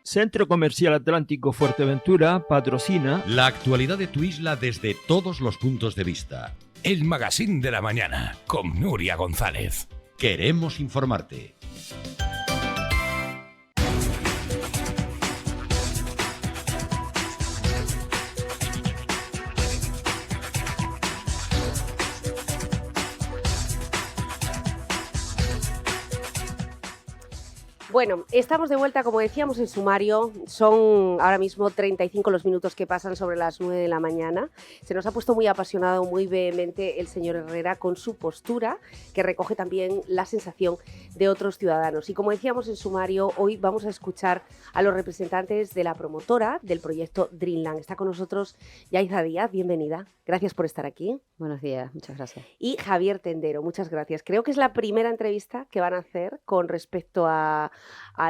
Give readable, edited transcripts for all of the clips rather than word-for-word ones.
Centro Comercial Atlántico Fuerteventura patrocina la actualidad de tu isla desde todos los puntos de vista. El Magazín de la Mañana, con Nuria González. Queremos informarte. Bueno, estamos de vuelta, como decíamos, en sumario. Son ahora mismo 35 los minutos que pasan sobre las 9 de la mañana. Se nos ha puesto muy apasionado, muy vehemente el señor Herrera con su postura, que recoge también la sensación de otros ciudadanos. Y como decíamos en sumario, hoy vamos a escuchar a los representantes de la promotora del proyecto Dreamland. Está con nosotros Yaiza Díaz, bienvenida. Gracias por estar aquí. Buenos días, muchas gracias. Y Javier Tendero, muchas gracias. Creo que es la primera entrevista que van a hacer con respecto a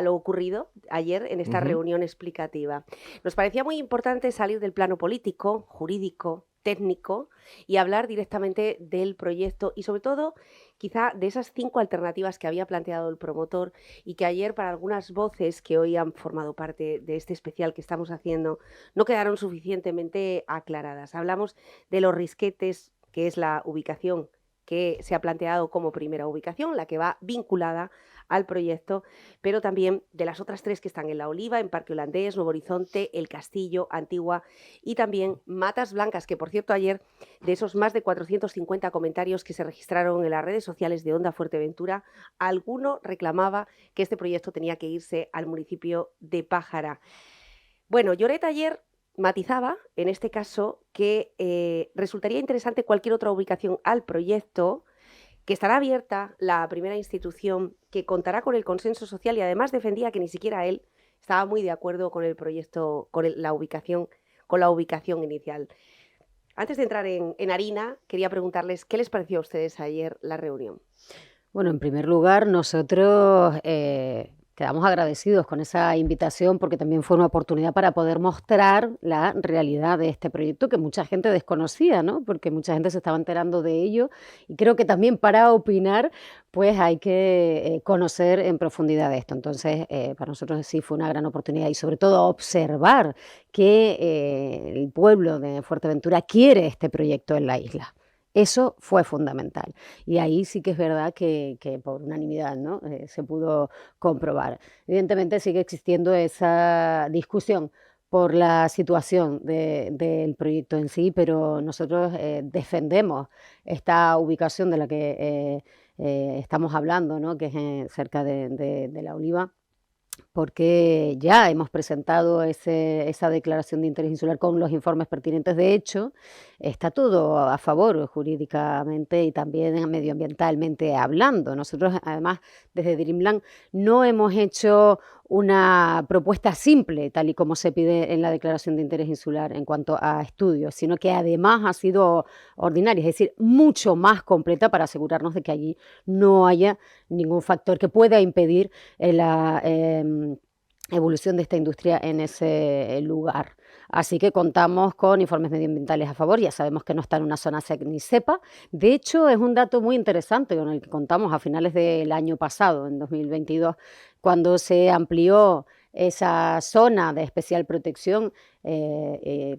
lo ocurrido ayer en esta reunión explicativa. Nos parecía muy importante salir del plano político, jurídico, técnico y hablar directamente del proyecto y sobre todo quizá de esas 5 alternativas que había planteado el promotor y que ayer para algunas voces que hoy han formado parte de este especial que estamos haciendo no quedaron suficientemente aclaradas. Hablamos de los risquetes, que es la ubicación que se ha planteado como primera ubicación, la que va vinculada al proyecto, pero también de las otras 3 que están en La Oliva, en Parque Holandés, Nuevo Horizonte, El Castillo, Antigua y también Matas Blancas, que por cierto ayer de esos más de 450 comentarios que se registraron en las redes sociales de Onda Fuerteventura, alguno reclamaba que este proyecto tenía que irse al municipio de Pájara. Bueno, Lloret ayer matizaba, en este caso, que resultaría interesante cualquier otra ubicación al proyecto, que estará abierta la primera institución, que contará con el consenso social y además defendía que ni siquiera él estaba muy de acuerdo con el proyecto, con la ubicación inicial. Antes de entrar en harina, quería preguntarles qué les pareció a ustedes ayer la reunión. Bueno, en primer lugar, nosotros quedamos agradecidos con esa invitación porque también fue una oportunidad para poder mostrar la realidad de este proyecto que mucha gente desconocía, ¿no? Porque mucha gente se estaba enterando de ello y creo que también para opinar pues hay que conocer en profundidad esto. Entonces, para nosotros sí fue una gran oportunidad y sobre todo observar que el pueblo de Fuerteventura quiere este proyecto en la isla. Eso fue fundamental y ahí sí que es verdad que por unanimidad, ¿no? Se pudo comprobar. Evidentemente sigue existiendo esa discusión por la situación del proyecto en sí, pero nosotros defendemos esta ubicación de la que estamos hablando, ¿no? Que es cerca de La Oliva, porque ya hemos presentado esa declaración de interés insular con los informes pertinentes. De hecho, está todo a favor jurídicamente y también medioambientalmente hablando. Nosotros, además, desde Dreamland no hemos hecho una propuesta simple, tal y como se pide en la declaración de interés insular en cuanto a estudios, sino que además ha sido ordinaria, es decir, mucho más completa para asegurarnos de que allí no haya ningún factor que pueda impedir la evolución de esta industria en ese lugar. Así que contamos con informes medioambientales a favor, ya sabemos que no está en una zona SEC ni SEPA. De hecho, es un dato muy interesante con el que contamos a finales del año pasado, en 2022, cuando se amplió esa zona de especial protección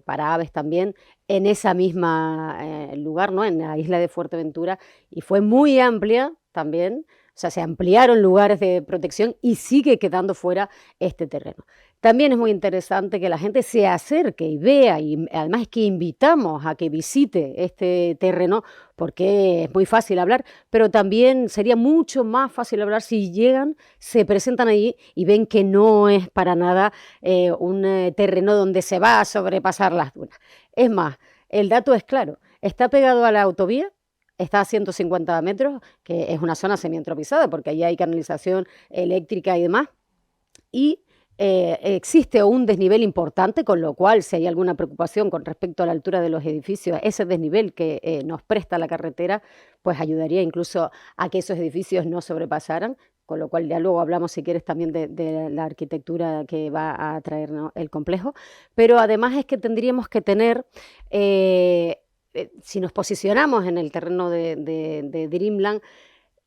para aves también, en esa misma lugar, ¿no? En la isla de Fuerteventura, y fue muy amplia también. O sea, se ampliaron lugares de protección y sigue quedando fuera este terreno. También es muy interesante que la gente se acerque y vea, y además es que invitamos a que visite este terreno porque es muy fácil hablar, pero también sería mucho más fácil hablar si llegan, se presentan allí y ven que no es para nada un terreno donde se va a sobrepasar las dunas. Es más, el dato es claro, está pegado a la autovía, está a 150 metros, que es una zona semientropizada porque allí hay canalización eléctrica y demás, y existe un desnivel importante, con lo cual si hay alguna preocupación con respecto a la altura de los edificios, ese desnivel que nos presta la carretera, pues ayudaría incluso a que esos edificios no sobrepasaran, con lo cual ya luego hablamos, si quieres, también de la arquitectura que va a traernos el complejo, pero además es que tendríamos que tener... si nos posicionamos en el terreno de Dreamland,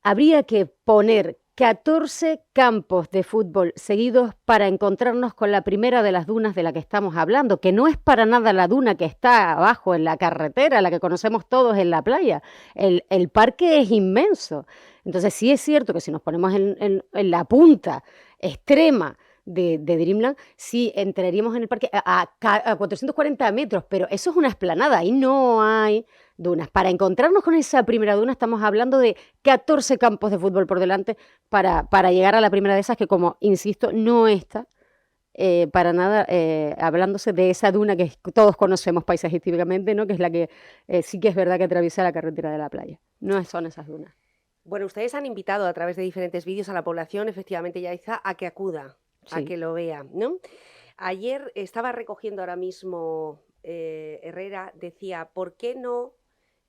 habría que poner 14 campos de fútbol seguidos para encontrarnos con la primera de las dunas de la que estamos hablando, que no es para nada la duna que está abajo en la carretera, la que conocemos todos en la playa. El parque es inmenso. Entonces sí es cierto que si nos ponemos en la punta extrema de Dreamland, sí entraríamos en el parque a 440 metros, pero eso es una explanada, ahí no hay dunas. Para encontrarnos con esa primera duna estamos hablando de 14 campos de fútbol por delante para llegar a la primera de esas que, como insisto, no está para nada hablándose de esa duna que todos conocemos paisajísticamente, ¿no? Que es la que sí que es verdad que atraviesa la carretera de la playa. No son esas dunas. Bueno, ustedes han invitado a través de diferentes vídeos a la población, efectivamente, Yaiza, a que acuda, a que lo vea, ¿no? Ayer estaba recogiendo ahora mismo Herrera, decía, ¿por qué no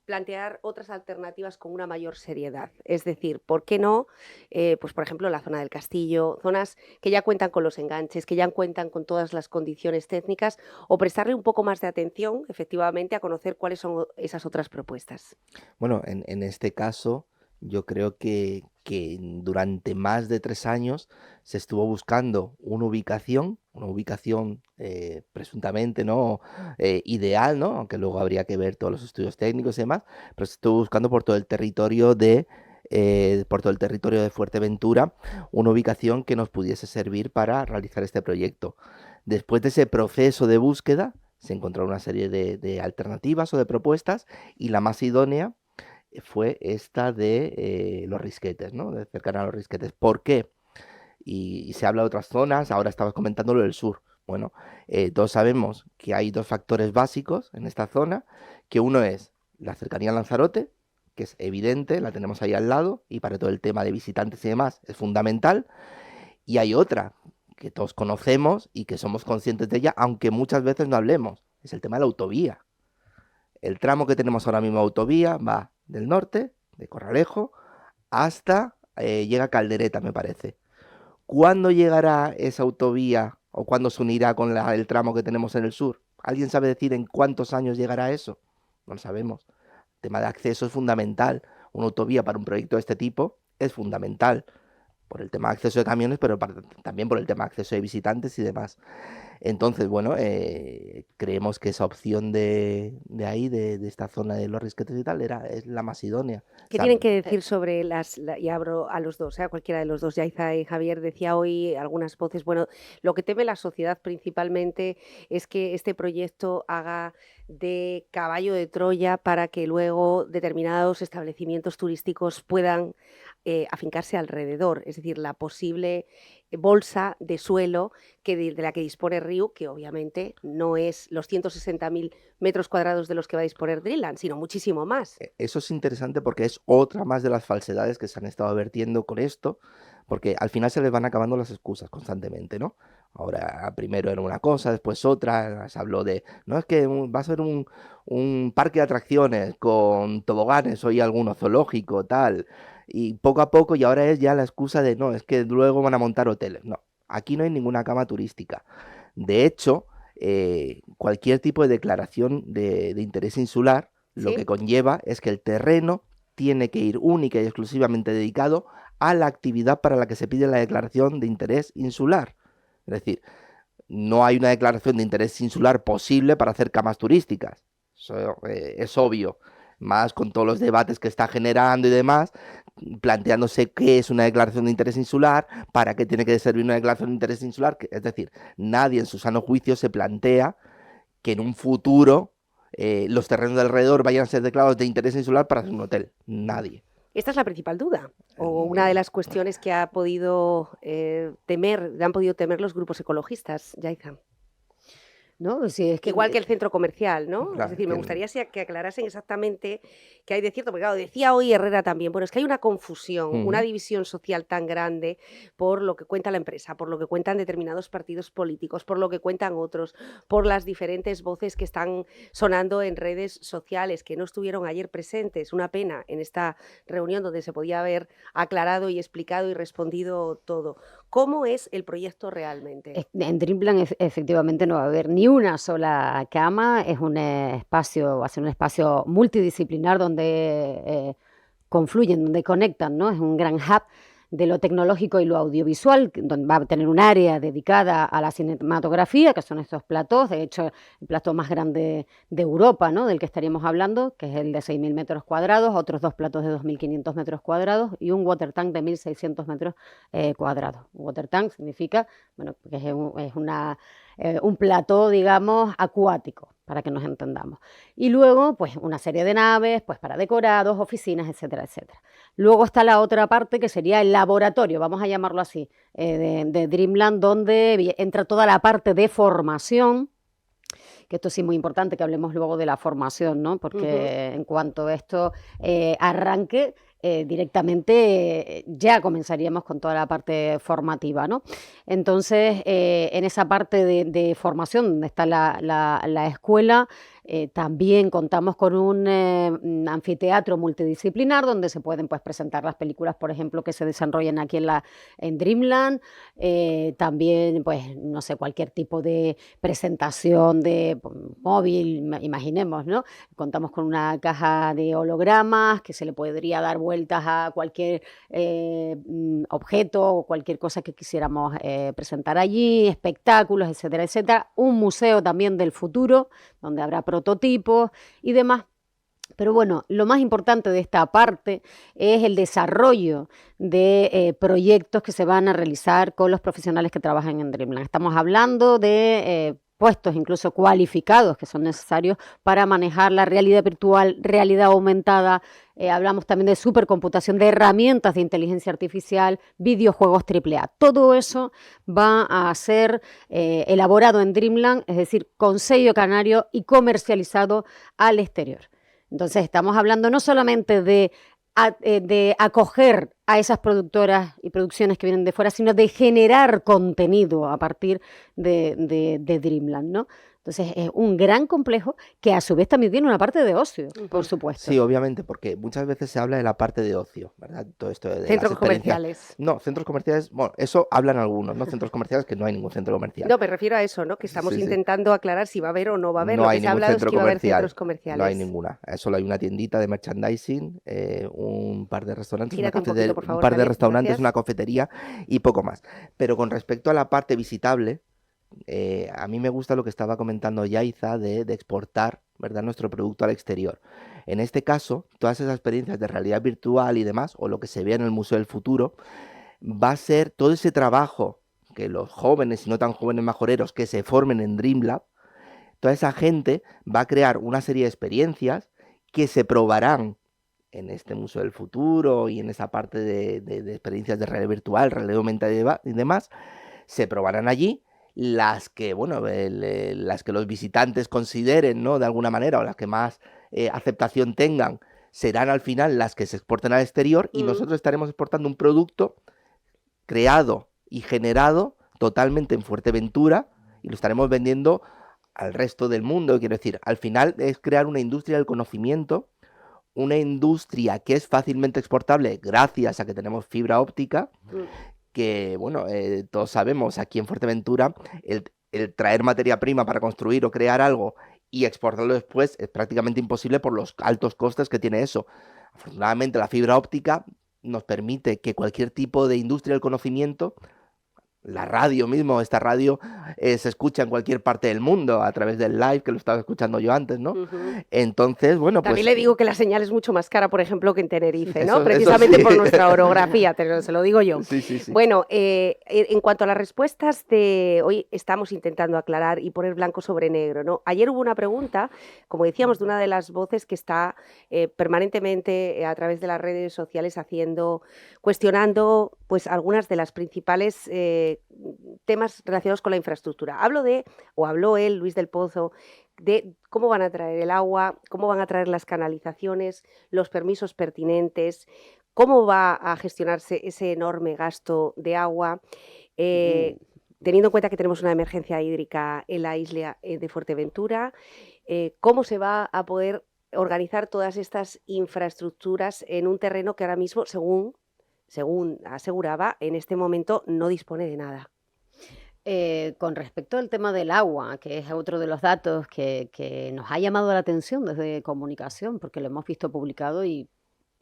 plantear otras alternativas con una mayor seriedad? Es decir, ¿por qué no, pues por ejemplo, la zona del Castillo, zonas que ya cuentan con los enganches, que ya cuentan con todas las condiciones técnicas, o prestarle un poco más de atención, efectivamente, a conocer cuáles son esas otras propuestas? Bueno, en este caso, yo creo que durante más de 3 años se estuvo buscando una ubicación presuntamente, ¿no? Ideal, ¿no? Aunque luego habría que ver todos los estudios técnicos y demás, pero se estuvo buscando por todo el territorio de Fuerteventura una ubicación que nos pudiese servir para realizar este proyecto. Después de ese proceso de búsqueda, se encontró una serie de alternativas o de propuestas, y la más idónea fue esta de Los Risquetes, ¿no? De cercana a Los Risquetes. ¿Por qué? Y se habla de otras zonas, ahora estabas comentando lo del sur. Bueno, todos sabemos que hay 2 factores básicos en esta zona, que uno es la cercanía a Lanzarote, que es evidente, la tenemos ahí al lado, y para todo el tema de visitantes y demás es fundamental, y hay otra que todos conocemos y que somos conscientes de ella, aunque muchas veces no hablemos, es el tema de la autovía. El tramo que tenemos ahora mismo de autovía va del norte, de Corralejo, hasta llega a Caldereta, me parece. ¿Cuándo llegará esa autovía o cuándo se unirá con el tramo que tenemos en el sur? ¿Alguien sabe decir en cuántos años llegará eso? No lo sabemos. El tema de acceso es fundamental. Una autovía para un proyecto de este tipo es fundamental. Por el tema de acceso de camiones, pero también por el tema de acceso de visitantes y demás. Entonces, bueno, creemos que esa opción de ahí, de esta zona de Los Risquetes y tal, es la más idónea. ¿Qué tienen que decir sobre y abro a los dos, a cualquiera de los dos? Yaiza y Javier, decía hoy algunas voces, bueno, lo que teme la sociedad principalmente es que este proyecto haga de caballo de Troya para que luego determinados establecimientos turísticos puedan afincarse alrededor, es decir, la posible bolsa de suelo de la que dispone Riu, que obviamente no es los 160.000 metros cuadrados de los que va a disponer Dreamland, sino muchísimo más. Eso es interesante porque es otra más de las falsedades que se han estado vertiendo con esto, porque al final se les van acabando las excusas constantemente, ¿no? Ahora primero era una cosa, después otra, se habló de, no, es que va a ser un parque de atracciones con toboganes, hoy alguno zoológico, tal, y poco a poco, y ahora es ya la excusa de, no, es que luego van a montar hoteles. No, aquí no hay ninguna cama turística. De hecho, cualquier tipo de declaración de interés insular, lo que conlleva es que el terreno tiene que ir única y exclusivamente dedicado a la actividad para la que se pide la declaración de interés insular. Es decir, no hay una declaración de interés insular posible para hacer camas turísticas. Eso es obvio. Más con todos los debates que está generando y demás, planteándose qué es una declaración de interés insular, para qué tiene que servir una declaración de interés insular. Es decir, nadie en su sano juicio se plantea que en un futuro los terrenos de alrededor vayan a ser declarados de interés insular para hacer un hotel. Nadie. Esta es la principal duda, o una de las cuestiones que han podido temer los grupos ecologistas, Yaiza. ¿No? Sí, es que igual que el centro comercial, ¿no? Claro, es decir, me gustaría que aclarasen exactamente qué hay de cierto, porque claro, decía hoy Herrera también, bueno, es que hay una confusión, una división social tan grande por lo que cuenta la empresa, por lo que cuentan determinados partidos políticos, por lo que cuentan otros, por las diferentes voces que están sonando en redes sociales, que no estuvieron ayer presentes, una pena, en esta reunión donde se podía haber aclarado y explicado y respondido todo. ¿Cómo es el proyecto realmente? En Dreamland efectivamente no va a haber ni una sola cama, es un espacio, va a ser un espacio multidisciplinar donde confluyen, donde conectan, ¿no? Es un gran hub de lo tecnológico y lo audiovisual, donde va a tener un área dedicada a la cinematografía, que son estos platós, de hecho el plató más grande de Europa, ¿no? Del que estaríamos hablando, que es el de 6.000 metros cuadrados, otros 2 platós de 2.500 metros cuadrados y un water tank de 1.600 metros cuadrados. Un water tank significa, bueno, que es un plató, digamos, acuático, para que nos entendamos. Y luego, pues, una serie de naves, pues, para decorados, oficinas, etcétera, etcétera. Luego está la otra parte, que sería el laboratorio, vamos a llamarlo así, de Dreamland, donde entra toda la parte de formación, que esto sí es muy importante que hablemos luego de la formación, ¿no? Porque en cuanto esto arranque, directamente ya comenzaríamos con toda la parte formativa, ¿no? Entonces, en esa parte de formación, donde está la escuela, también contamos con un anfiteatro multidisciplinar donde se pueden, pues, presentar las películas, por ejemplo, que se desarrollan aquí en Dreamland. También, pues, no sé, cualquier tipo de presentación de móvil, imaginemos, ¿no? Contamos con una caja de hologramas que se le podría dar vueltas a cualquier objeto o cualquier cosa que quisiéramos presentar allí, espectáculos, etcétera, etcétera. Un museo también del futuro, donde habrá prototipos y demás. Pero bueno, lo más importante de esta parte es el desarrollo de proyectos que se van a realizar con los profesionales que trabajan en Dreamland. Estamos hablando de puestos incluso cualificados que son necesarios para manejar la realidad virtual, realidad aumentada. Hablamos también de supercomputación, de herramientas de inteligencia artificial, videojuegos AAA. Todo eso va a ser elaborado en Dreamland, es decir, con sello canario y comercializado al exterior. Entonces estamos hablando no solamente de acoger a esas productoras y producciones que vienen de fuera, sino de generar contenido a partir de Dreamland, ¿no? Entonces es un gran complejo que a su vez también tiene una parte de ocio, por supuesto. Sí, obviamente, porque muchas veces se habla de la parte de ocio, ¿verdad? Todo esto de Centros las comerciales. No, centros comerciales, bueno, eso hablan algunos, ¿no? Centros comerciales, que no hay ningún centro comercial. No, me refiero a eso, ¿no? Que estamos intentando aclarar si va a haber o no va a haber. No Lo hay que se ha ningún hablado es centro que iba a haber comercial. centros comerciales. No hay ninguna. Solo hay una tiendita de merchandising, un par de restaurantes, un par de restaurantes, una cafetería y poco más. Pero con respecto a la parte visitable, a mí me gusta lo que estaba comentando Yaiza de exportar, ¿verdad?, nuestro producto al exterior. En este caso, todas esas experiencias de realidad virtual y demás, o lo que se vea en el Museo del Futuro, va a ser todo ese trabajo que los jóvenes y no tan jóvenes majoreros que se formen en Dreamlab, toda esa gente va a crear una serie de experiencias que se probarán en este Museo del Futuro y en esa parte de experiencias de realidad virtual, realidad aumentada y demás, se probarán allí. Las que, bueno, las que los visitantes consideren, ¿no?, de alguna manera, o las que más aceptación tengan, serán al final las que se exporten al exterior y nosotros estaremos exportando un producto creado y generado totalmente en Fuerteventura y lo estaremos vendiendo al resto del mundo. Quiero decir, al final es crear una industria del conocimiento, una industria que es fácilmente exportable gracias a que tenemos fibra óptica, que, bueno, todos sabemos aquí en Fuerteventura, el traer materia prima para construir o crear algo y exportarlo después es prácticamente imposible por los altos costes que tiene eso. Afortunadamente la fibra óptica nos permite que cualquier tipo de industria del conocimiento, la radio mismo, esta radio se escucha en cualquier parte del mundo a través del live, que lo estaba escuchando yo antes, ¿no? Entonces, bueno, También pues... le digo que la señal es mucho más cara, por ejemplo, que en Tenerife, ¿no? Eso Precisamente sí. por nuestra orografía, se lo digo yo. Sí. Bueno, en cuanto a las respuestas de hoy, estamos intentando aclarar y poner blanco sobre negro, ¿no? Ayer hubo una pregunta, como decíamos, de una de las voces que está permanentemente a través de las redes sociales cuestionando, pues, algunas de las principales temas relacionados con la infraestructura. Habló él, Luis del Pozo, de cómo van a traer el agua, cómo van a traer las canalizaciones, los permisos pertinentes, cómo va a gestionarse ese enorme gasto de agua, teniendo en cuenta que tenemos una emergencia hídrica en la isla de Fuerteventura, cómo se va a poder organizar todas estas infraestructuras en un terreno que ahora mismo, según aseguraba, en este momento no dispone de nada. Con respecto al tema del agua, que es otro de los datos que nos ha llamado la atención desde comunicación, porque lo hemos visto publicado y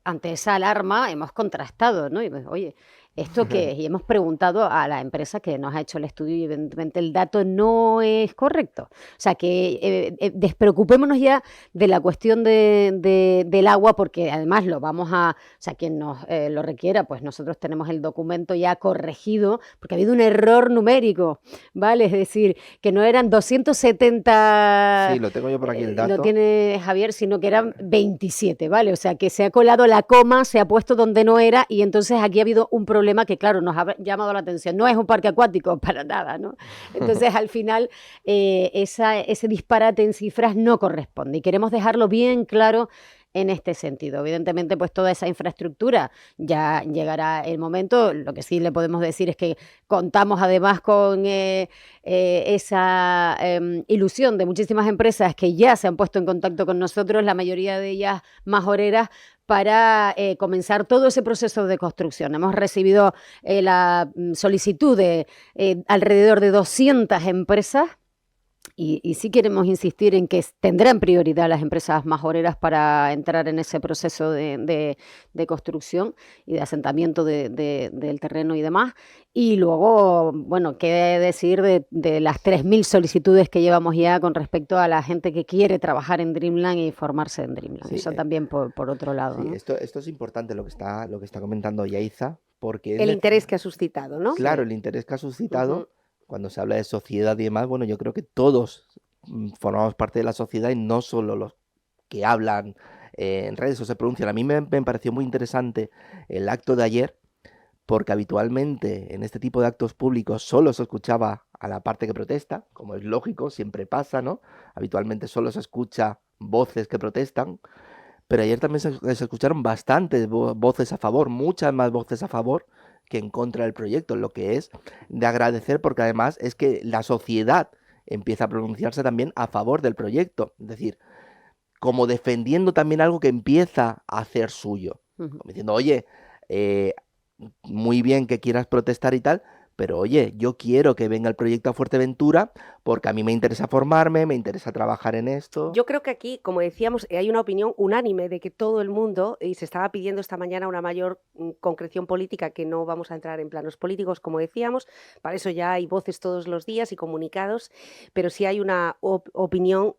ante esa alarma hemos contrastado, ¿no? Y, pues, oye, ¿esto qué es? Y hemos preguntado a la empresa que nos ha hecho el estudio y evidentemente el dato no es correcto. O sea, que despreocupémonos ya de la cuestión del agua, porque además lo vamos a... O sea, quien nos lo requiera, pues nosotros tenemos el documento ya corregido, porque ha habido un error numérico, ¿vale? Es decir, que no eran 270... Sí, lo tengo yo por aquí el dato. Lo tiene Javier, sino que eran 27, ¿vale? O sea, que se ha colado la coma, se ha puesto donde no era y entonces aquí ha habido un problema que, claro, nos ha llamado la atención. No es un parque acuático, para nada, ¿no? Entonces, al final, ese disparate en cifras no corresponde y queremos dejarlo bien claro en este sentido. Evidentemente, pues toda esa infraestructura ya llegará el momento. Lo que sí le podemos decir es que contamos además con esa ilusión de muchísimas empresas que ya se han puesto en contacto con nosotros, la mayoría de ellas majoreras, para comenzar todo ese proceso de construcción. Hemos recibido la solicitud de alrededor de 200 empresas y sí queremos insistir en que tendrán prioridad las empresas majoreras para entrar en ese proceso de construcción y de asentamiento del terreno y demás. Y luego, bueno, qué decir de las 3.000 solicitudes que llevamos ya con respecto a la gente que quiere trabajar en Dreamland y formarse en Dreamland. Sí, eso también por otro lado, sí, ¿no? esto es importante lo que está comentando Yaiza, porque El interés que ha suscitado, ¿no? claro, el interés que ha suscitado, cuando se habla de sociedad y demás, bueno, yo creo que todos formamos parte de la sociedad y no solo los que hablan en redes o se pronuncian. A mí me pareció muy interesante el acto de ayer, porque habitualmente en este tipo de actos públicos solo se escuchaba a la parte que protesta, como es lógico, siempre pasa, ¿no? Habitualmente solo se escucha voces que protestan, pero ayer también se escucharon bastantes voces a favor, muchas más voces a favor que en contra del proyecto, lo que es de agradecer, porque además es que la sociedad empieza a pronunciarse también a favor del proyecto, es decir, como defendiendo también algo que empieza a hacer suyo, como diciendo, oye, muy bien que quieras protestar y tal, pero oye, yo quiero que venga el proyecto a Fuerteventura porque a mí me interesa formarme, me interesa trabajar en esto. Yo creo que aquí, como decíamos, hay una opinión unánime de que todo el mundo, y se estaba pidiendo esta mañana una mayor concreción política, que no vamos a entrar en planos políticos, como decíamos, para eso ya hay voces todos los días y comunicados, pero sí hay una opinión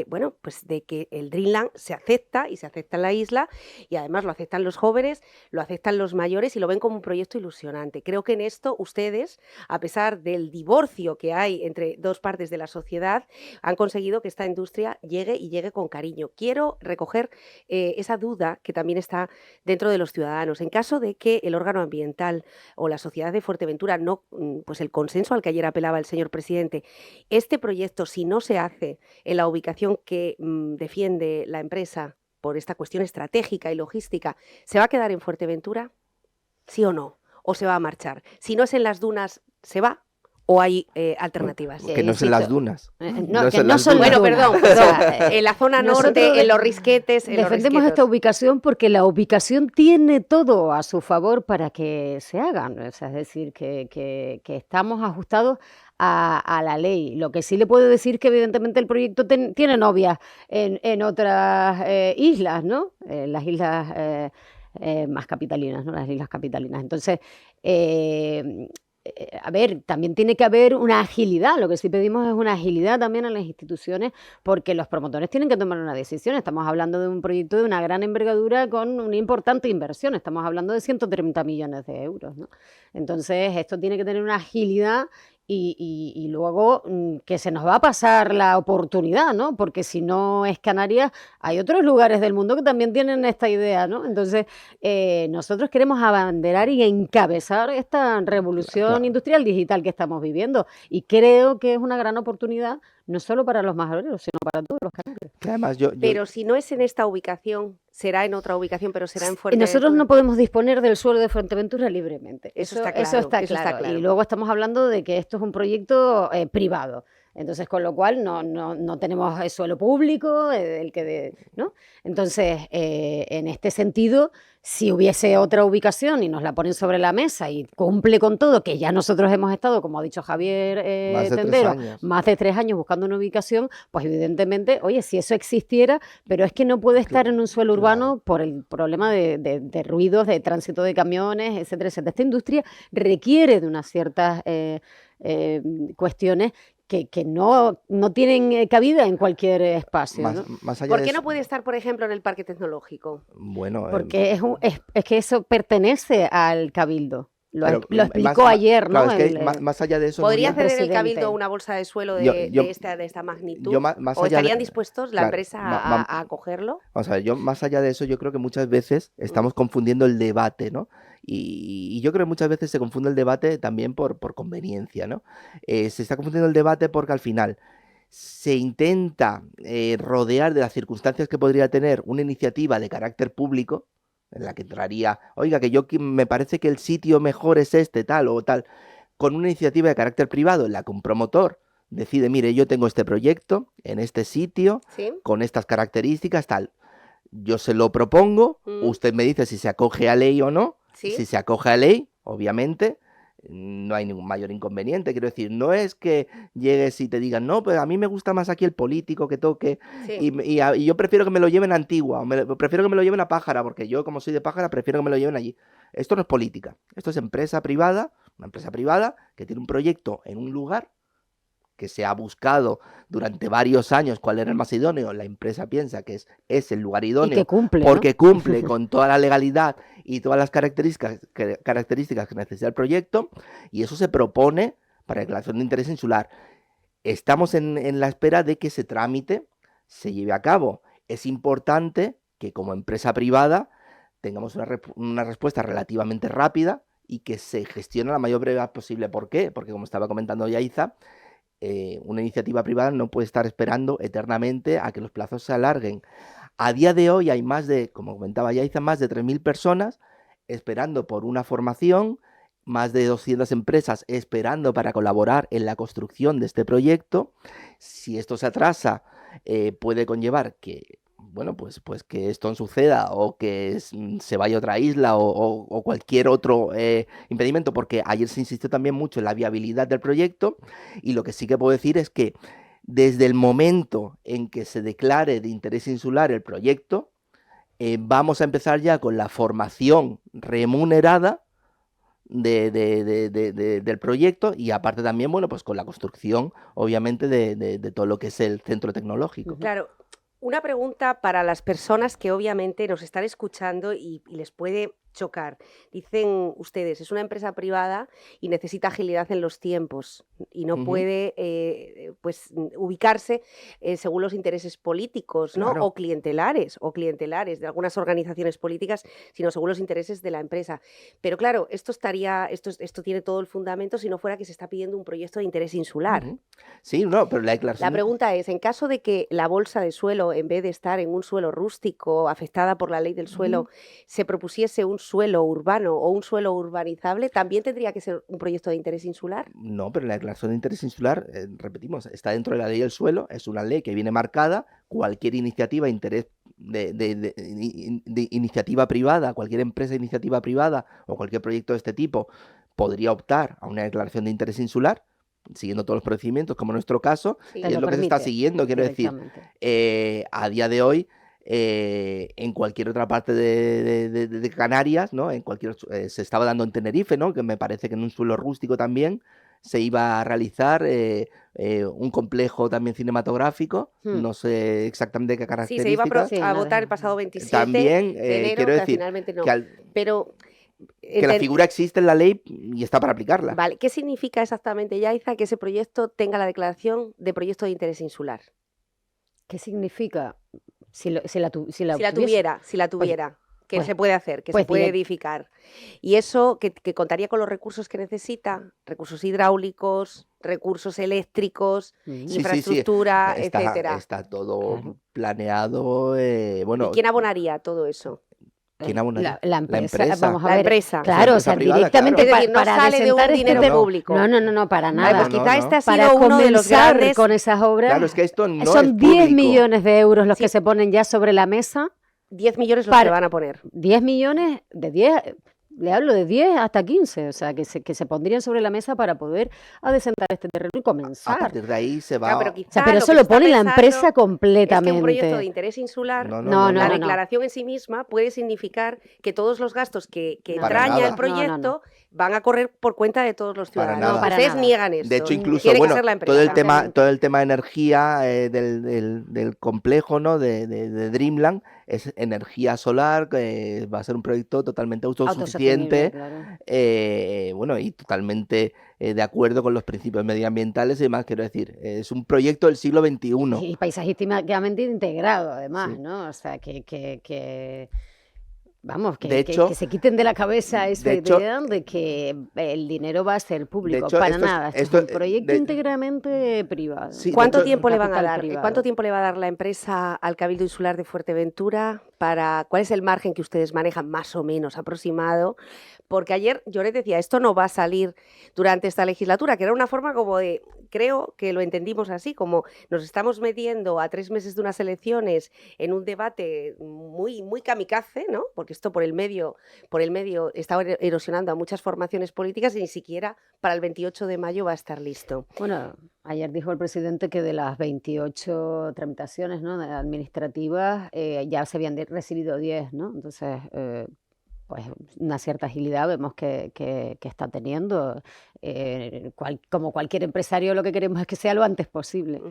bueno, pues de que el Dreamland se acepta y se acepta en la isla y además lo aceptan los jóvenes, lo aceptan los mayores y lo ven como un proyecto ilusionante. Creo que en esto ustedes, a pesar del divorcio que hay entre dos partes de la sociedad, han conseguido que esta industria llegue y llegue con cariño. Quiero recoger esa duda que también está dentro de los ciudadanos. En caso de que el órgano ambiental o la sociedad de Fuerteventura no, pues el consenso al que ayer apelaba el señor presidente, este proyecto, si no se hace en la ubicación que defiende la empresa por esta cuestión estratégica y logística, ¿se va a quedar en Fuerteventura? ¿Sí o no? ¿O se va a marchar? Si no es en las dunas, ¿se va? ¿O hay alternativas? Que no es en las dunas. No, que no son Bueno, dunas. perdón, O sea, en la zona nosotros norte, en los risquetes, defendemos esta ubicación porque la ubicación tiene todo a su favor para que se hagan. O sea, es decir, que estamos ajustados a la ley. Lo que sí le puedo decir que evidentemente el proyecto tiene novias en otras islas, ¿no? Las islas más capitalinas, ¿no? Las islas capitalinas. Entonces, a ver, también tiene que haber una agilidad. Lo que sí pedimos es una agilidad también a las instituciones, porque los promotores tienen que tomar una decisión. Estamos hablando de un proyecto de una gran envergadura con una importante inversión. Estamos hablando de 130 millones de euros, ¿no? Entonces, esto tiene que tener una agilidad y luego que se nos va a pasar la oportunidad, ¿no? Porque si no es Canarias, hay otros lugares del mundo que también tienen esta idea, ¿no? Entonces, nosotros queremos abanderar y encabezar esta revolución industrial digital que estamos viviendo y creo que es una gran oportunidad no solo para los majoreros, sino para todos los canarios. Además, Pero si no es en esta ubicación, será en otra ubicación, pero será en Fuerteventura. Nosotros no podemos disponer del suelo de Fuerteventura libremente. Eso está claro. Y luego estamos hablando de que esto es un proyecto privado. Entonces, con lo cual no tenemos suelo público, ¿no? Entonces, en este sentido, si hubiese otra ubicación y nos la ponen sobre la mesa y cumple con todo, que ya nosotros hemos estado, como ha dicho Javier Más de 3 Tendero, años. más de 3 años buscando una ubicación, pues evidentemente, oye, si eso existiera, pero es que no puede estar en un suelo urbano por el problema de ruidos, de tránsito de camiones, etcétera, etcétera. Esta industria requiere de unas ciertas cuestiones que no tienen cabida en cualquier espacio, ¿no? Más allá ¿Por de qué eso, no puede estar, por ejemplo, en el Parque Tecnológico? bueno, Porque es que eso pertenece al Cabildo. Lo pero explicó más- ayer, ¿no? claro, es que más allá de eso, ¿Podría Nuria, ceder el presidente. Cabildo una bolsa de suelo de, Yo- yo- de esta magnitud? yo más ¿O allá de- estarían dispuestos la claro, empresa va- a acogerlo? vamos a ver, yo más allá de eso, yo creo que muchas veces estamos confundiendo el debate, ¿no? Y yo creo que muchas veces se confunde el debate también por conveniencia, ¿no? Se está confundiendo el debate porque al final se intenta rodear de las circunstancias que podría tener una iniciativa de carácter público, en la que entraría, oiga, me parece que el sitio mejor es este, tal o tal, con una iniciativa de carácter privado en la que un promotor decide, mire, yo tengo este proyecto en este sitio, ¿Sí? con estas características, tal. Yo se lo propongo, Mm. usted me dice si se acoge a ley o no. ¿Sí? Si se acoge a ley, obviamente, no hay ningún mayor inconveniente. Quiero decir, no es que llegues y te digan, no, pues a mí me gusta más aquí el político que toque Sí. y yo prefiero que me lo lleven a Antigua, prefiero que me lo lleven a Pájara, porque yo como soy de Pájara prefiero que me lo lleven allí. Esto no es política, esto es empresa privada, una empresa privada que tiene un proyecto en un lugar que se ha buscado durante varios años cuál era el más idóneo. La empresa piensa que es el lugar Y idóneo que cumple, ¿no? porque cumple con toda la legalidad y todas las características que necesita el proyecto, y eso se propone para declaración de interés insular. Estamos en la espera de que ese trámite se lleve a cabo. Es importante que como empresa privada tengamos una respuesta relativamente rápida y que se gestione a la mayor brevedad posible. ¿Por qué? Porque como estaba comentando Yaiza, una iniciativa privada no puede estar esperando eternamente a que los plazos se alarguen. A día de hoy hay como comentaba Yaiza, más de 3.000 personas esperando por una formación, más de 200 empresas esperando para colaborar en la construcción de este proyecto. Si esto se atrasa, puede conllevar que, bueno, pues que esto no suceda o que se vaya a otra isla o cualquier otro impedimento, porque ayer se insistió también mucho en la viabilidad del proyecto, y lo que sí que puedo decir es que desde el momento en que se declare de interés insular el proyecto, vamos a empezar ya con la formación remunerada del proyecto, y aparte también, bueno, pues con la construcción, obviamente, de todo lo que es el centro tecnológico. Claro, una pregunta para las personas que obviamente nos están escuchando y les puede chocar. Dicen ustedes, es una empresa privada y necesita agilidad en los tiempos y no puede ubicarse según los intereses políticos, ¿no? Claro. o clientelares de algunas organizaciones políticas, sino según los intereses de la empresa. Pero claro, esto tiene todo el fundamento si no fuera que se está pidiendo un proyecto de interés insular. Ujú. Sí, no, pero la La declaración... pregunta es, en caso de que la bolsa de suelo, en vez de estar en un suelo rústico, afectada por la ley del suelo, se propusiese un suelo urbano o un suelo urbanizable, ¿también tendría que ser un proyecto de interés insular? No, pero la declaración de interés insular, repetimos, está dentro de la ley del suelo, es una ley que viene marcada. Cualquier iniciativa de iniciativa privada, cualquier empresa de iniciativa privada o cualquier proyecto de este tipo podría optar a una declaración de interés insular, siguiendo todos los procedimientos, como en nuestro caso, Sí. y Te es lo lo que se está permite siguiendo. Quiero decir, directamente. a día de hoy, en cualquier otra parte de Canarias, ¿no? Se estaba dando en Tenerife, ¿no? Que me parece que en un suelo rústico también se iba a realizar un complejo también cinematográfico, no sé exactamente qué Sí, características. se iba Sí, a nada. votar el pasado 27 También de enero, quiero que decir finalmente no. que, Pero, que la figura existe en la ley y está para aplicarla. vale, ¿qué significa exactamente, Yaiza, que ese proyecto tenga la declaración de proyecto de interés insular? ¿Qué significa? Si la Si la tuviese- tuviera, que pues- se puede hacer, que pues se puede diré- edificar. Y eso que contaría con los recursos que necesita, recursos hidráulicos, recursos eléctricos, Sí, infraestructura, Está etcétera. todo Claro. planeado. Bueno, ¿Y quién abonaría todo eso? ¿Quién abonaría? La empresa, vamos a La ver. empresa. Claro, La o sea, empresa privada, directamente Es decir, no para sale de un adecentar dinero este público. No, para Vale, nada. pues quizá este ha Para sido uno de los comenzar grandes... con esas obras, Claro, es que esto no son es 10 público. millones de euros los Sí. que se ponen ya sobre la mesa. 10 millones los Para- que van a poner. 10 millones, de 10, le hablo de 10 hasta 15, o sea, que se pondrían sobre la mesa para poder adecentar este terreno y A comenzar. partir de ahí se va... Claro, pero O sea, quizá pero lo eso que lo se está pone la pensando empresa es que un completamente. proyecto de interés insular, No, la no. declaración en sí misma puede significar que todos los gastos que Para entraña nada. el proyecto van a correr por cuenta de todos los Para ciudadanos. nada. Para Ustedes nada. niegan esto. De hecho, incluso, Tiene que bueno, ser la empresa. todo el tema de energía del complejo, ¿no? de Dreamland es energía solar, que va a ser un proyecto totalmente Autosostenible, autosuficiente, claro. bueno, y totalmente de acuerdo con los principios medioambientales y demás, quiero decir, es un proyecto del siglo XXI. Y paisajísticamente integrado, además, Sí. ¿no? O sea, vamos, De hecho- que se quiten de la cabeza esa de hecho- idea de que el dinero va a ser público. hecho, Para esto es- nada, esto esto, es un proyecto íntegramente privado. Sí, de ¿Cuánto hecho, tiempo le van a capital dar? privado. ¿Cuánto tiempo le va a dar la empresa al Cabildo Insular de Fuerteventura ¿cuál es el margen que ustedes manejan más o menos aproximado? Porque ayer yo les decía, esto no va a salir durante esta legislatura, que era una forma como de, creo que lo entendimos así, como nos estamos metiendo a 3 meses de unas elecciones en un debate muy, muy kamikaze, ¿no? Porque esto por el medio está erosionando a muchas formaciones políticas y ni siquiera para el 28 de mayo va a estar listo. Bueno, ayer dijo el presidente que de las 28 tramitaciones, ¿no?, administrativas, ya se habían recibido 10, ¿no? Entonces, pues una cierta agilidad vemos que está teniendo. Como cualquier empresario, lo que queremos es que sea lo antes posible,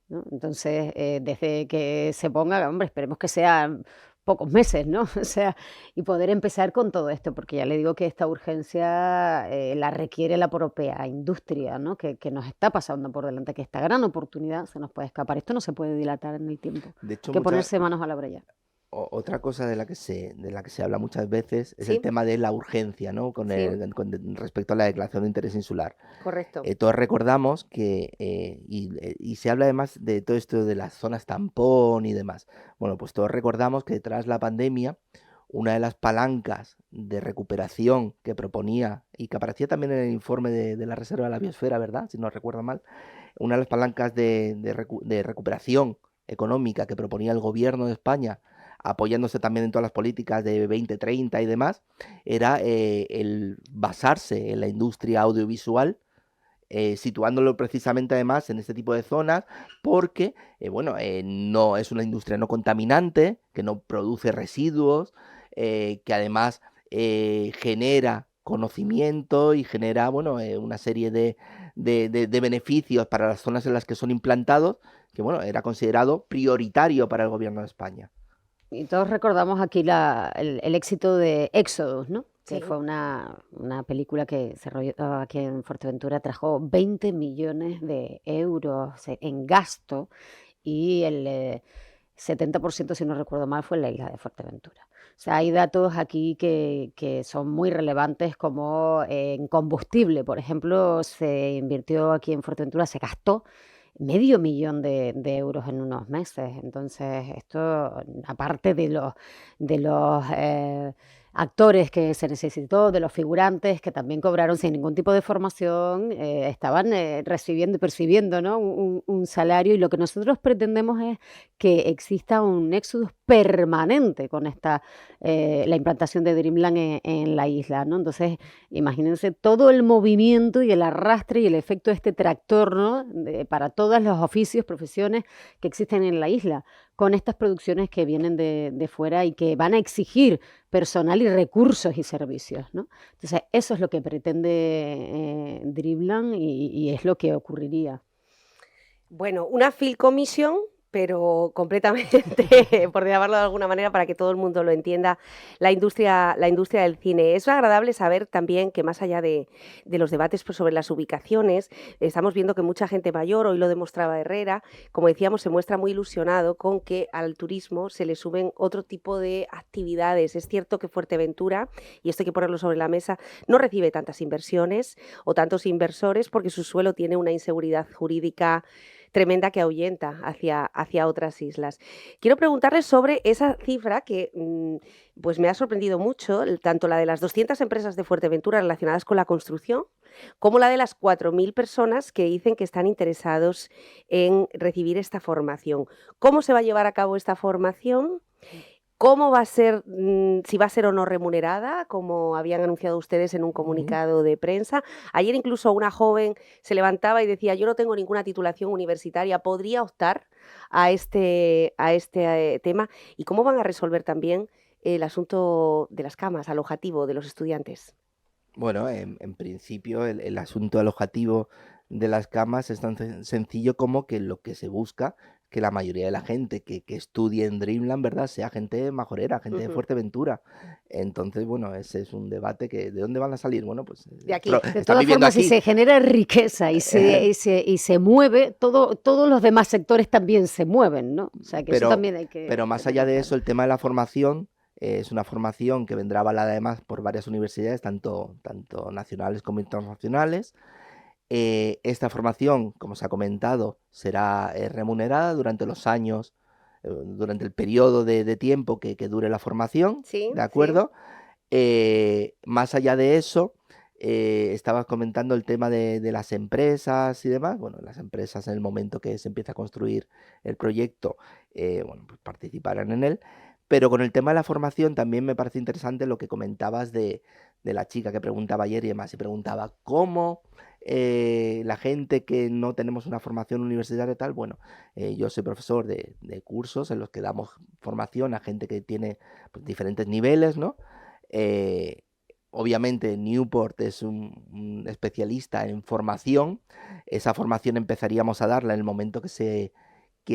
¿no? Entonces, desde que se ponga, hombre, esperemos que sean pocos meses, ¿no? O sea, y poder empezar con todo esto, porque ya le digo que esta urgencia la requiere la propia industria, ¿no? Que nos está pasando por delante, que esta gran oportunidad se nos puede escapar. Esto no se puede dilatar en el tiempo. de hecho, Hay que muchas- ponerse manos a la obra ya. Otra cosa de la que se habla muchas veces es Sí. el tema de la urgencia, ¿no? Sí. Respecto a la declaración de interés insular. Correcto. Todos recordamos que, y se habla además de todo esto de las zonas tampón y demás. Bueno, pues todos recordamos que tras la pandemia, una de las palancas de recuperación que proponía, y que aparecía también en el informe de la Reserva de la Biosfera, ¿verdad? Si no recuerdo mal, una de las palancas de recuperación económica que proponía el gobierno de España, apoyándose también en todas las políticas de 2030 y demás, era el basarse en la industria audiovisual, situándolo precisamente además en este tipo de zonas, porque no es una industria no contaminante, que no produce residuos, que además genera conocimiento y genera una serie de beneficios para las zonas en las que son implantados, que era considerado prioritario para el gobierno de España. Y todos recordamos aquí el éxito de Éxodus, ¿no? Que Sí. fue una película que se rodó aquí en Fuerteventura, trajo 20 millones de euros en gasto y el 70%, si no recuerdo mal, fue en la isla de Fuerteventura. O sea, hay datos aquí que son muy relevantes, como en combustible, por ejemplo, se invirtió aquí en Fuerteventura, se gastó $500,000 de euros en unos meses. Entonces, esto, aparte de los actores que se necesitó, de los figurantes que también cobraron sin ningún tipo de formación, estaban recibiendo y percibiendo, ¿no?, un salario, y lo que nosotros pretendemos es que exista un éxodo permanente con la implantación de Dreamland en la isla, ¿no? Entonces, imagínense todo el movimiento y el arrastre y el efecto de este tractor, ¿no?, para todos los oficios, profesiones que existen en la isla, con estas producciones que vienen de fuera y que van a exigir personal y recursos y servicios, ¿no? Entonces, eso es lo que pretende Dreamland y es lo que ocurriría. Bueno, una Film Commission, pero completamente, por llamarlo de alguna manera, para que todo el mundo lo entienda, la industria del cine. Es agradable saber también que más allá de los debates sobre las ubicaciones, estamos viendo que mucha gente mayor, hoy lo demostraba Herrera, como decíamos, se muestra muy ilusionado con que al turismo se le suben otro tipo de actividades. Es cierto que Fuerteventura, y esto hay que ponerlo sobre la mesa, no recibe tantas inversiones o tantos inversores porque su suelo tiene una inseguridad jurídica tremenda que ahuyenta hacia otras islas. Quiero preguntarles sobre esa cifra que pues me ha sorprendido mucho, tanto la de las 200 empresas de Fuerteventura relacionadas con la construcción, como la de las 4.000 personas que dicen que están interesados en recibir esta formación. ¿Cómo se va a llevar a cabo esta formación? ¿Cómo va a ser, si va a ser o no remunerada, como habían anunciado ustedes en un comunicado de prensa? Ayer incluso una joven se levantaba y decía, yo no tengo ninguna titulación universitaria, ¿podría optar a este tema? ¿Y cómo van a resolver también el asunto de las camas, alojativo de los estudiantes? Bueno, en principio el asunto alojativo de las camas es tan sencillo como que lo que se busca, que la mayoría de la gente que estudie en Dreamland, ¿verdad? Sea gente majorera, gente de Fuerteventura. Entonces, bueno, ese es un debate que, ¿de dónde van a salir? Bueno, pues De aquí. De están todas viviendo formas, si aquí. se genera riqueza y se mueve, todos los demás sectores también se mueven, ¿no? O sea, que eso también hay que... Pero más allá de eso, el tema de la formación es una formación que vendrá avalada además por varias universidades, tanto nacionales como internacionales. Esta formación, como se ha comentado, será remunerada durante los años, durante el periodo de tiempo que dure la formación, Sí, ¿de acuerdo? Más allá de eso, estabas comentando el tema de las empresas y demás. Bueno, las empresas en el momento que se empieza a construir el proyecto, bueno, pues participarán en él. Pero con el tema de la formación también me parece interesante lo que comentabas de la chica que preguntaba ayer y demás. Y preguntaba cómo la gente que no tenemos una formación universitaria y tal. Bueno, yo soy profesor de cursos en los que damos formación a gente que tiene pues, diferentes niveles, ¿no? Obviamente Newport es un especialista en formación. Esa formación empezaríamos a darla en el momento que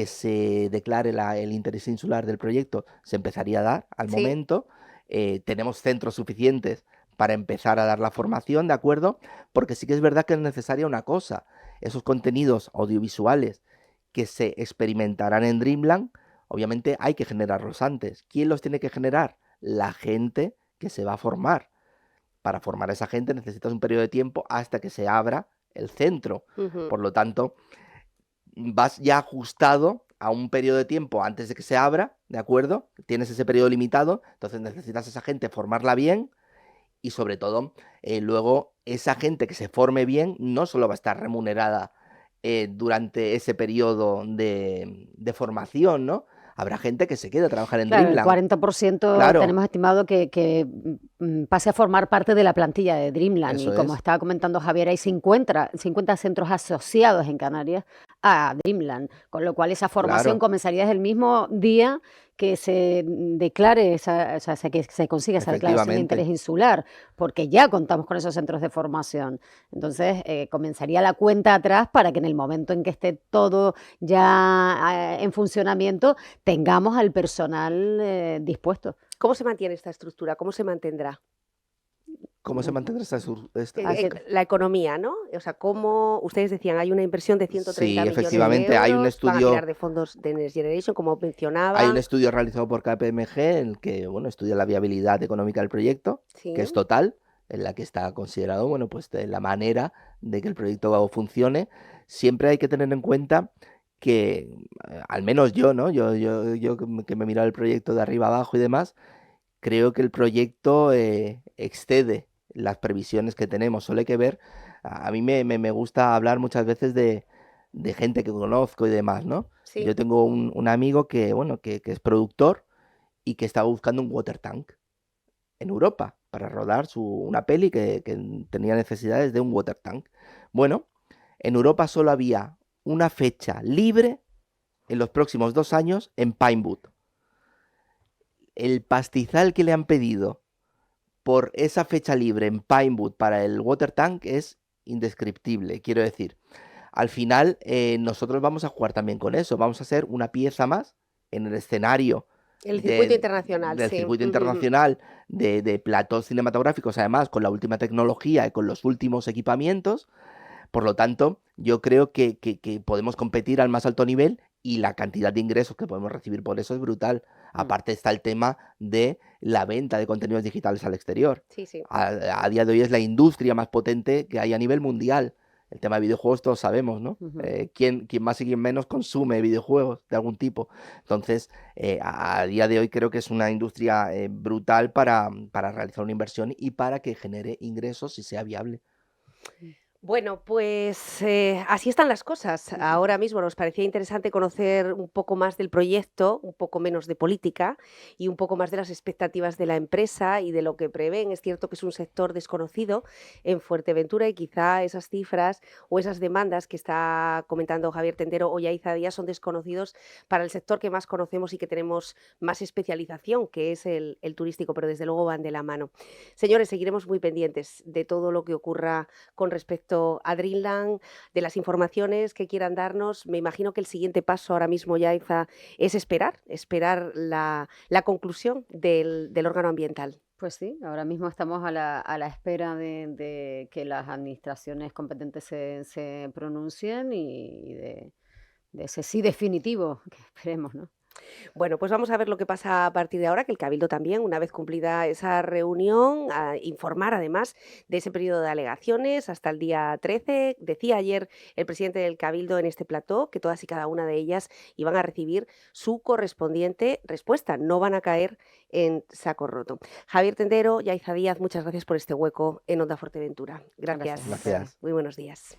se declare el interés insular del proyecto, se empezaría a dar al momento. Tenemos centros suficientes para empezar a dar la formación, ¿de acuerdo? Porque sí que es verdad que es necesaria una cosa, esos contenidos audiovisuales que se experimentarán en Dreamland, obviamente hay que generarlos antes. ¿Quién los tiene que generar? La gente que se va a formar. Para formar a esa gente necesitas un periodo de tiempo hasta que se abra el centro. Por lo tanto, vas ya ajustado a un periodo de tiempo antes de que se abra, ¿de acuerdo? Tienes ese periodo limitado, entonces necesitas a esa gente formarla bien y sobre todo luego esa gente que se forme bien no solo va a estar remunerada durante ese periodo de formación, ¿no? Habrá gente que se quede a trabajar en Claro, el Dreamland. 40% Claro. tenemos estimado que pase a formar parte de la plantilla de Dreamland. Eso Y como es. estaba comentando Javier, hay 50 centros asociados en Canarias a Dreamland, con lo cual esa formación Claro. comenzaría desde el mismo día que se declare, que se consiga esa declaración de interés Efectivamente. insular, porque ya contamos con esos centros de formación. Entonces, comenzaría la cuenta atrás para que en el momento en que esté todo ya en funcionamiento, tengamos al personal dispuesto. ¿Cómo se mantiene esta estructura? ¿Cómo se mantendrá? ¿Cómo se mantendrá esta? La economía, ¿no? O sea, ¿cómo ustedes decían? Hay una inversión de 130 Sí, millones efectivamente, de euros, hay un van a estudio. tirar de fondos de Next Generation, como Hay un mencionaba. estudio realizado por KPMG en el que, bueno, estudia la viabilidad económica del proyecto, Sí. que es total, en la que está considerado, bueno, pues la manera de que el proyecto funcione. Siempre hay que tener en cuenta que, al menos yo, ¿no? Yo que me he mirado el proyecto de arriba abajo y demás, creo que el proyecto excede las previsiones que tenemos. Solo hay que ver, a mí me gusta hablar muchas veces de gente que conozco y demás, ¿no? Sí. Yo tengo un amigo que, bueno, que es productor y que estaba buscando un water tank en Europa para rodar una peli que tenía necesidades de un water tank. Bueno, en Europa solo había una fecha libre en los próximos 2 años en Pinewood. El pastizal que le han pedido por esa fecha libre en Pinewood para el water tank es indescriptible, quiero decir. Al final, nosotros vamos a jugar también con eso. Vamos a ser una pieza más en el escenario El circuito internacional, del sí. circuito internacional de platós cinematográficos, además con la última tecnología y con los últimos equipamientos. Por lo tanto, yo creo que podemos competir al más alto nivel y la cantidad de ingresos que podemos recibir por eso es brutal. Aparte está el tema de la venta de contenidos digitales al exterior. Sí, sí. A día de hoy es la industria más potente que hay a nivel mundial. el tema de videojuegos todos sabemos, ¿no? Quién más y quién menos consume videojuegos de algún tipo. Entonces, a día de hoy creo que es una industria brutal para realizar una inversión y para que genere ingresos y sea viable. Bueno, pues así están las cosas. Ahora mismo nos parecía interesante conocer un poco más del proyecto, un poco menos de política y un poco más de las expectativas de la empresa y de lo que prevén. Es cierto que es un sector desconocido en Fuerteventura y quizá esas cifras o esas demandas que está comentando Javier Tendero o Yaiza Díaz son desconocidos para el sector que más conocemos y que tenemos más especialización, que es el turístico, pero desde luego van de la mano. Señores, seguiremos muy pendientes de todo lo que ocurra con respecto a Dreamland, de las informaciones que quieran darnos. Me imagino que el siguiente paso ahora mismo, Yaiza, es esperar la conclusión del órgano ambiental. Pues sí, ahora mismo estamos a la espera de que las administraciones competentes se pronuncien y de ese sí definitivo, que esperemos, ¿no? Bueno, pues vamos a ver lo que pasa a partir de ahora, que el Cabildo también, una vez cumplida esa reunión, a informar además de ese periodo de alegaciones hasta el día 13. Decía ayer el presidente del Cabildo en este plató que todas y cada una de ellas iban a recibir su correspondiente respuesta, no van a caer en saco roto. Javier Tendero, Yaiza Díaz, muchas gracias por este hueco en Onda Fuerteventura. Gracias. Gracias. Muy buenos días.